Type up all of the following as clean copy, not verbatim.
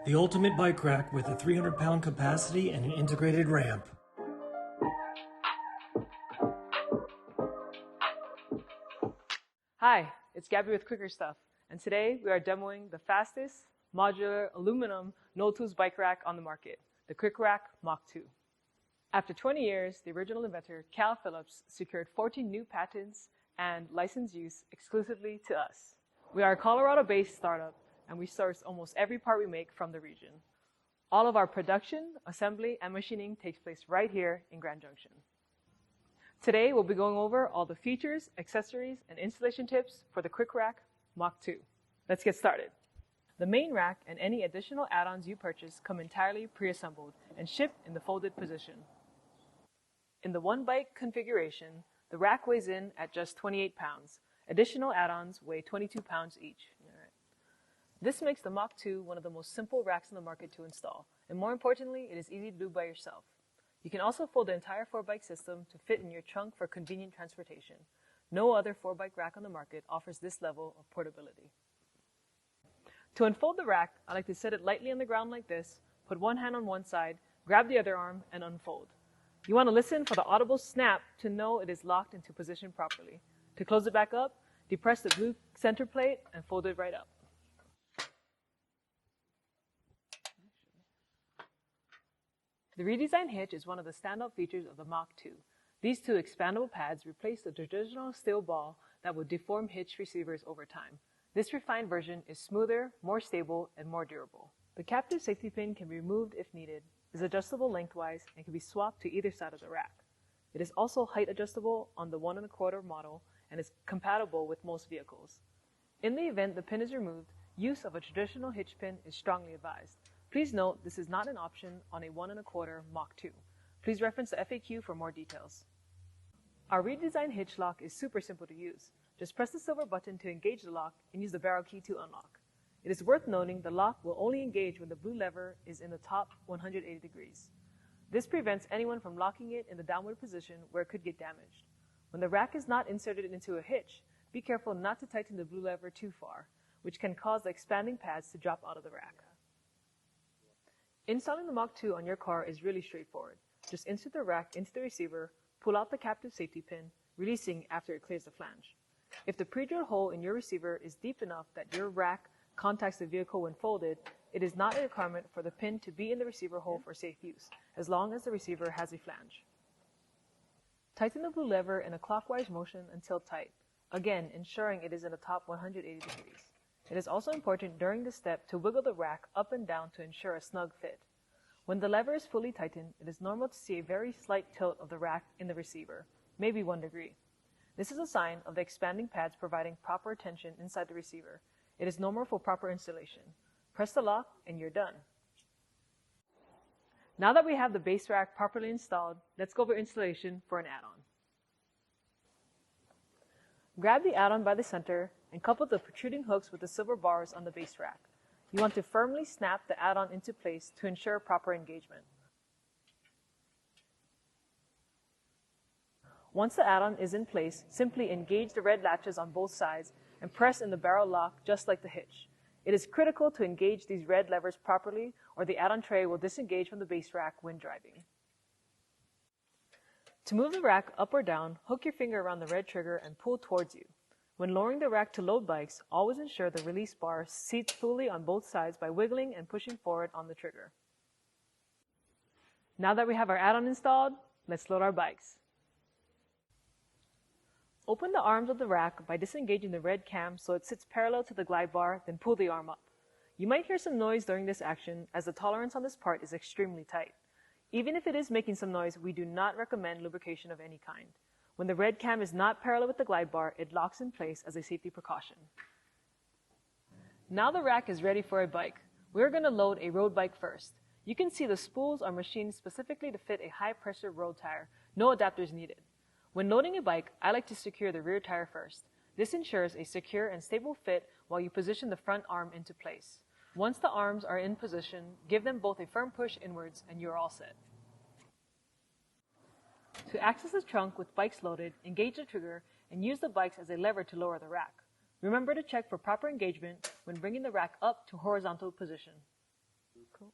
the ultimate bike rack with a 300-pound capacity and an integrated ramp. Hi, it's Gabby with QuikrStuff, and today we are demoing the fastest modular aluminum no-tools bike rack on the market, the Quik Rack Mach 2. After 20 years, the original inventor, Cal Phillips, secured 14 new patents and licensed use exclusively to us. We are a Colorado-based startup, and we source almost every part we make from the region. All of our production, assembly, and machining takes place right here in Grand Junction. Today, we'll be going over all the features, accessories, and installation tips for the Quik Rack Mach 2. Let's get started. The main rack and any additional add-ons you purchase come entirely pre-assembled and shipped in the folded position. In the one bike configuration, the rack weighs in at just 28 pounds. Additional add-ons weigh 22 pounds each. This makes the Mach 2 one of the most simple racks in the market to install, and more importantly, it is easy to do by yourself. You can also fold the entire 4-bike system to fit in your trunk for convenient transportation. No other 4-bike rack on the market offers this level of portability. To unfold the rack, I like to set it lightly on the ground like this, put one hand on one side, grab the other arm, and unfold. You want to listen for the audible snap to know it is locked into position properly. To close it back up, depress the blue center plate and fold it right up. The redesigned hitch is one of the standout features of the Mach 2. These two expandable pads replace the traditional steel ball that would deform hitch receivers over time. This refined version is smoother, more stable, and more durable. The captive safety pin can be removed if needed, is adjustable lengthwise, and can be swapped to either side of the rack. It is also height adjustable on the 1 1/4 model and is compatible with most vehicles. In the event the pin is removed, use of a traditional hitch pin is strongly advised. Please note this is not an option on a 1 1/4 Mach 2. Please reference the FAQ for more details. Our redesigned hitch lock is super simple to use. Just press the silver button to engage the lock and use the barrel key to unlock. It is worth noting the lock will only engage when the blue lever is in the top 180 degrees. This prevents anyone from locking it in the downward position where it could get damaged. When the rack is not inserted into a hitch, be careful not to tighten the blue lever too far, which can cause the expanding pads to drop out of the rack. Installing the Mach 2 on your car is really straightforward. Just insert the rack into the receiver, pull out the captive safety pin, releasing after it clears the flange. If the pre-drilled hole in your receiver is deep enough that your rack contacts the vehicle when folded, it is not a requirement for the pin to be in the receiver hole for safe use, as long as the receiver has a flange. Tighten the blue lever in a clockwise motion until tight, again ensuring it is in the top 180 degrees. It is also important during this step to wiggle the rack up and down to ensure a snug fit. When the lever is fully tightened, it is normal to see a very slight tilt of the rack in the receiver, maybe 1 degree. This is a sign of the expanding pads providing proper tension inside the receiver. It is normal for proper installation. Press the lock and you're done. Now that we have the base rack properly installed, let's go over installation for an add-on. Grab the add-on by the center and couple the protruding hooks with the silver bars on the base rack. You want to firmly snap the add-on into place to ensure proper engagement. Once the add-on is in place, simply engage the red latches on both sides and press in the barrel lock just like the hitch. It is critical to engage these red levers properly or the add-on tray will disengage from the base rack when driving. To move the rack up or down, hook your finger around the red trigger and pull towards you. When lowering the rack to load bikes, always ensure the release bar seats fully on both sides by wiggling and pushing forward on the trigger. Now that we have our add-on installed, let's load our bikes. Open the arms of the rack by disengaging the red cam so it sits parallel to the glide bar, then pull the arm up. You might hear some noise during this action as the tolerance on this part is extremely tight. Even if it is making some noise, we do not recommend lubrication of any kind. When the red cam is not parallel with the glide bar, it locks in place as a safety precaution. Now the rack is ready for a bike. We're going to load a road bike first. You can see the spools are machined specifically to fit a high-pressure road tire. No adapters needed. When loading a bike, I like to secure the rear tire first. This ensures a secure and stable fit while you position the front arm into place. Once the arms are in position, give them both a firm push inwards and you're all set. To access the trunk with bikes loaded, engage the trigger and use the bikes as a lever to lower the rack. Remember to check for proper engagement when bringing the rack up to horizontal position. Cool.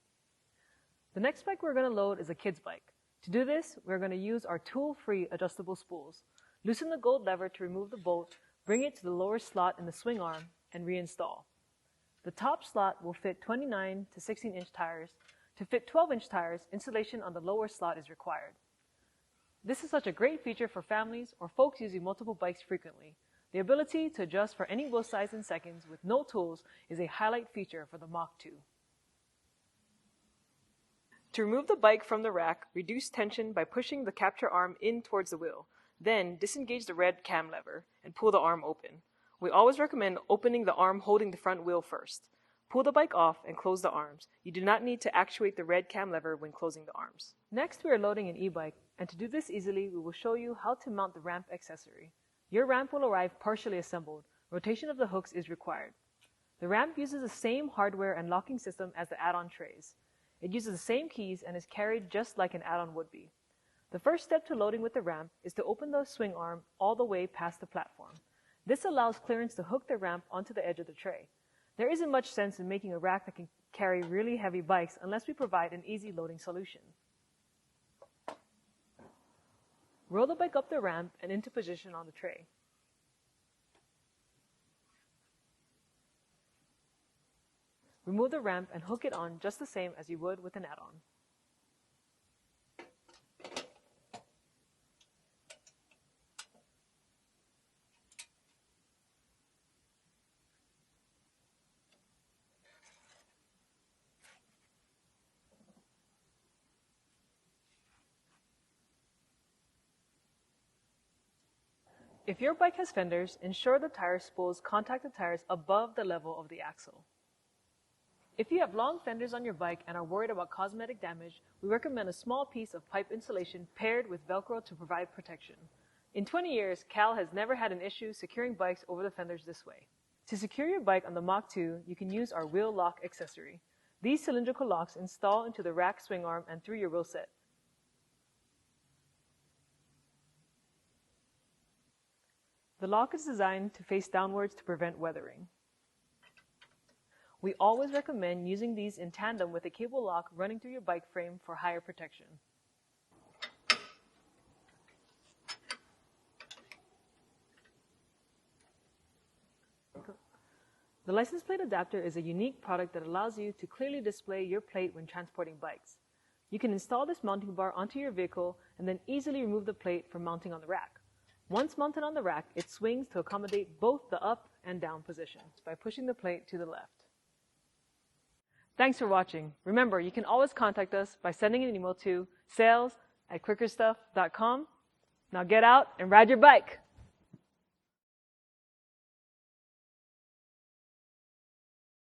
The next bike we're going to load is a kid's bike. To do this, we're going to use our tool-free adjustable spools. Loosen the gold lever to remove the bolt, bring it to the lower slot in the swing arm, and reinstall. The top slot will fit 29 to 16-inch tires. To fit 12-inch tires, installation on the lower slot is required. This is such a great feature for families or folks using multiple bikes frequently. The ability to adjust for any wheel size in seconds with no tools is a highlight feature for the Mach 2. To remove the bike from the rack, reduce tension by pushing the capture arm in towards the wheel. Then, disengage the red cam lever and pull the arm open. We always recommend opening the arm holding the front wheel first. Pull the bike off and close the arms. You do not need to actuate the red cam lever when closing the arms. Next, we are loading an e-bike, and to do this easily, we will show you how to mount the ramp accessory. Your ramp will arrive partially assembled. Rotation of the hooks is required. The ramp uses the same hardware and locking system as the add-on trays. It uses the same keys and is carried just like an add-on would be. The first step to loading with the ramp is to open the swing arm all the way past the platform. This allows clearance to hook the ramp onto the edge of the tray. There isn't much sense in making a rack that can carry really heavy bikes unless we provide an easy loading solution. Roll the bike up the ramp and into position on the tray. Remove the ramp and hook it on just the same as you would with an add-on. If your bike has fenders, ensure the tire spools contact the tires above the level of the axle. If you have long fenders on your bike and are worried about cosmetic damage, we recommend a small piece of pipe insulation paired with Velcro to provide protection. In 20 years, Cal has never had an issue securing bikes over the fenders this way. To secure your bike on the Mach 2, you can use our wheel lock accessory. These cylindrical locks install into the rack swing arm and through your wheel set. The lock is designed to face downwards to prevent weathering. We always recommend using these in tandem with a cable lock running through your bike frame for higher protection. The license plate adapter is a unique product that allows you to clearly display your plate when transporting bikes. You can install this mounting bar onto your vehicle and then easily remove the plate from mounting on the rack. Once mounted on the rack, it swings to accommodate both the up and down positions by pushing the plate to the left. Thanks for watching. Remember, you can always contact us by sending an email to sales@QuikrStuff.com. Now get out and ride your bike!